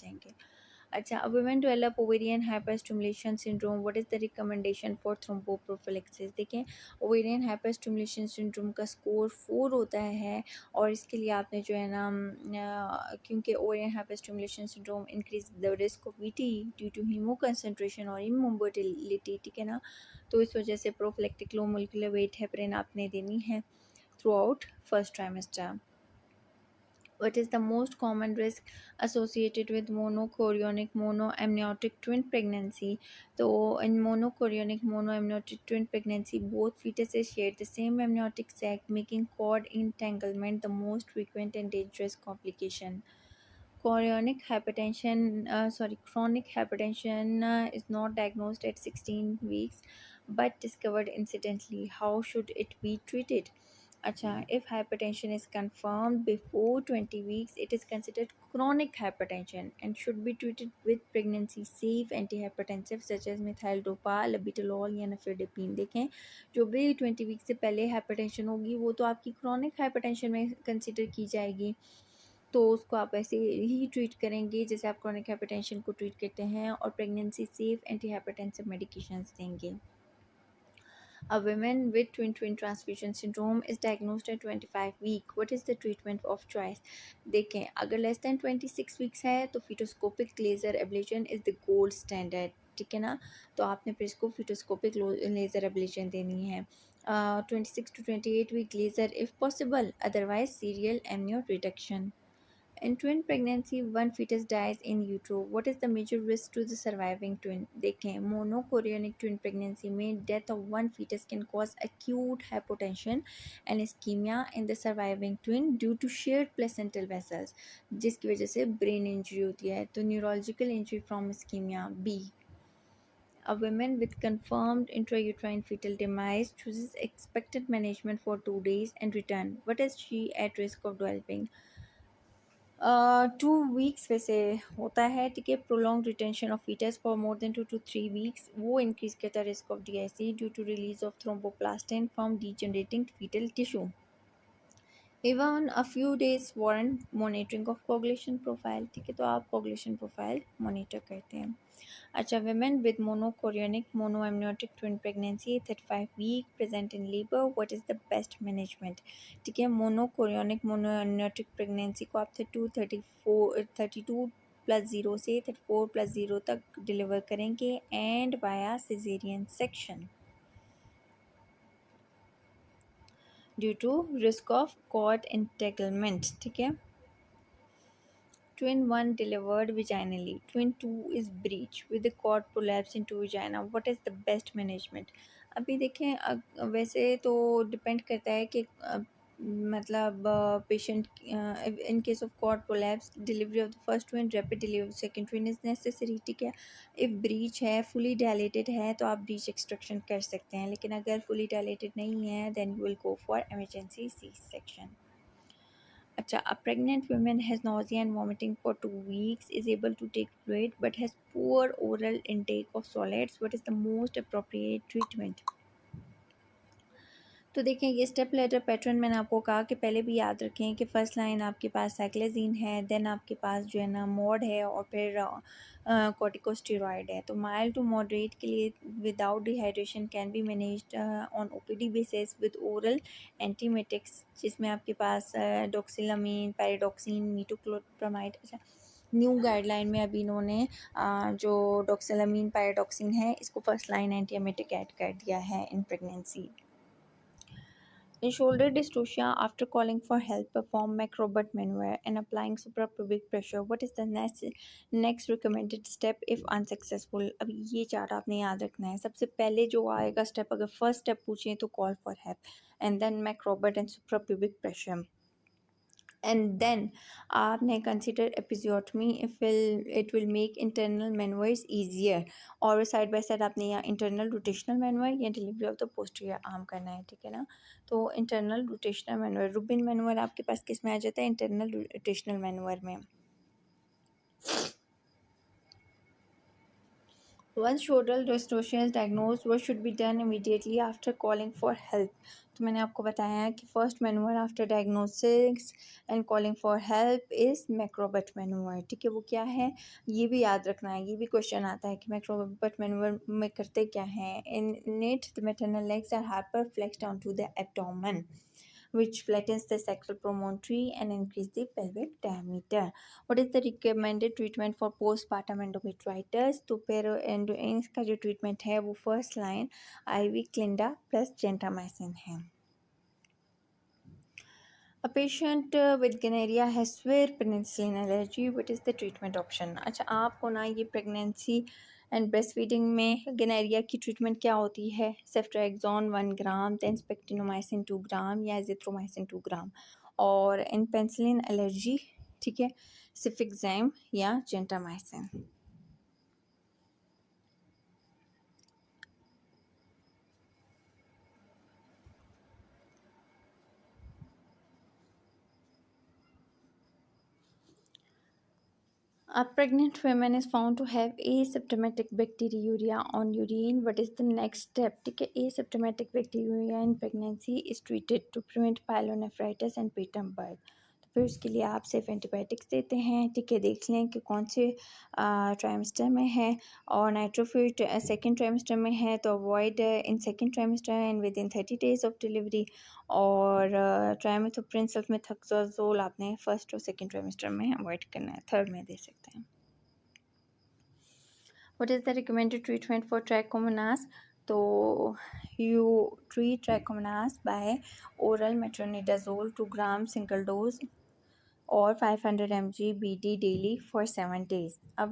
जाएंगे। अच्छा, women develop ovarian hyperstimulation syndrome, what is the recommendation for thromboprophylaxis. देखें, ovarian hyperstimulation syndrome का score 4 होता है और इसके लिए आपने जो है ना क्योंकि ovarian hyperstimulation syndrome increase the risk of VT due to haemoconcentration और इमोबिलिटी, ठीक है ना। तो इस वजह से prophylactic low molecular weight heparin आपने देनी है throughout first trimester. What is the most common risk associated with monochorionic monoamniotic twin pregnancy? So, in monochorionic monoamniotic twin pregnancy, both fetuses share the same amniotic sac, making cord entanglement the most frequent and dangerous complication. Chronic hypertension is not diagnosed at 16 weeks but discovered incidentally. How should it be treated? Acha, if hypertension is confirmed before 20 weeks, it is considered chronic hypertension and should be treated with pregnancy safe antihypertensives such as methyl-dopa, labetalol या nifedipine। देखें, जो भी 20 week से पहले hypertension होगी वो तो आपकी chronic hypertension में कंसिडर की जाएगी, तो उसको आप ऐसे ही ट्रीट करेंगे जैसे आप क्रॉनिक हाइपरटेंशन को ट्रीट करते हैं और pregnancy safe anti hypertensive medications देंगे। A woman with twin transfusion syndrome is diagnosed at 25 week. What is the treatment of choice? देखें, अगर लेस दैन 26 वीक्स है तो fetoscopic laser ablation is the gold standard, ठीक है ना। तो आपने फिर इसको फिटोस्कोपिक लेज़र एब्लेशन देनी है। 26 to 28 week laser if possible, otherwise serial amnio reduction. In twin pregnancy, one fetus dies in utero. What is the major risk to the surviving twin? देखें, monochorionic twin pregnancy में death of one fetus can cause acute hypotension and ischemia in the surviving twin due to shared placental vessels, जिसकी वजह से brain injury होती है। तो neurological injury from ischemia B. A woman with confirmed intrauterine fetal demise chooses expected management for 2 days and return. What is she at risk of developing? 2 weeks वैसे होता है, ठीक है। Prolong retention of fetus for more than 2 to 3 weeks वो increase करता है risk of DIC due to release of thromboplastin from degenerating fetal tissue. Even a few days warrant monitoring of coagulation profile, ठीक है। तो आप coagulation profile monitor करते हैं। अच्छा, women with monochorionic monoamniotic twin pregnancy 35 week present in labor, what is the best management? ठीक है, monochorionic monoamniotic pregnancy को आप 32+0 से 34+0 तक डिलीवर करेंगे and via caesarean section due to risk of cord entanglement, ठीक है। Twin 1 delivered vaginally. Twin 2 is breech with the cord prolapse into vagina. What is the best management? अभी देखें, वैसे तो डिपेंड करता है कि मतलब patient in case of cord prolapse delivery of the first twin rapid delivery second twin is necessary, ठीक है। इफ़ ब्रीच है, फुली डायलेटेड है तो आप ब्रीच एक्सट्रैक्शन कर सकते हैं, लेकिन अगर फुली डायलेटेड नहीं है then you will go for emergency C section. अच्छा, a pregnant woman has nausea and vomiting for 2 weeks, is able to take fluid but has poor oral intake of solids. What is the most appropriate treatment? तो देखें, ये step letter pattern मैंने आपको कहा कि पहले भी याद रखें कि फ़र्स्ट लाइन आपके पास साइक्लेज़िन है, देन आपके पास जो है ना मोड है और फिर कॉर्टिकोस्टेरॉइड है। तो माइल्ड टू मॉडरेट के लिए without dehydration can be managed on OPD basis with oral antiemetics, जिसमें आपके पास डॉक्सिलामीन, पैराडॉक्सिन, मीटोक्लोप्रामाइड। अच्छा, न्यू गाइडलाइन में अभी इन्होंने जो डॉक्सिलामीन पैराडॉक्सिन है इसको फर्स्ट लाइन एंटीमेटिक ऐड कर दिया है in pregnancy. In shoulder dystocia, after calling for help, perform macrobot maneuver and applying suprapubic pressure. What is the next recommended step if unsuccessful? अब ये चार आपने याद रखना है। सबसे पहले जो आएगा स्टेप, अगर फर्स्ट स्टेप पूछें तो call for help and then macrobot and suprapubic pressure. And then आपने consider episiotomy if it will make internal maneuvers easier, और साइड बाय साइड आपने यहाँ internal rotational maneuver या delivery of the posterior arm करना है, ठीक है ना। तो internal rotational maneuver, Rubin maneuver आपके पास किस में आ जाता है? internal rotational maneuver में। Once total dystocia is diagnosed, what should be done immediately after calling for help? तो मैंने आपको बताया है कि first manoeuvre after diagnosis and calling for help is McRoberts manoeuvre. ठीक है, वो क्या है ये भी याद रखना है. ये भी क्वेश्चन आता है कि मैक्रोबट मैनुअर में करते क्या हैं. In it the maternal legs are hyperflexed onto the abdomen which flattens the sacral promontory and increase the pelvic diameter. What is the recommended treatment for postpartum endometritis? तो फिर इसका जो treatment है वो first line IV clinda plus gentamicin है. A patient with gonorrhea has severe penicillin allergy. What is the treatment option? अच्छा, आपको ना ये प्रेगनेंसी एंड ब्रेस्ट फीडिंग में गनेरिया की ट्रीटमेंट क्या होती है. सेफ्ट्राक्सोन 1 ग्राम, देन स्पेक्टिनोमाइसिन 2 ग्राम या एजिथ्रोमाइसिन 2 ग्राम. और इन पेनिसिलिन एलर्जी, ठीक है, सिफिक्सैम या gentamicin. A pregnant woman is found to have asymptomatic bacteriuria on urine. What is the next step? ठीक है, asymptomatic bacteriuria in pregnancy is treated to prevent pyelonephritis and preterm birth. तो फिर उसके लिए आप सिर्फ एंटीबायोटिक्स देते हैं. ठीक है, देख लें कि कौन से ट्राइमेस्टर में है. और नाइट्रोफिट सेकेंड ट्राइमेस्टर में है तो avoid in second trimester and with in 30 days of delivery. और ट्राइमेथोप्रिन सल्फमेथाक्सोजोल आपने फर्स्ट और सेकेंड ट्राइमेस्टर में अवॉइड करना है. थर्ड में दे सकते हैं. What is the recommended treatment for trichomonas? तो you treat trichomonas by oral metronidazole 2 gram single dose or 500 mg BD daily for 7 days. अब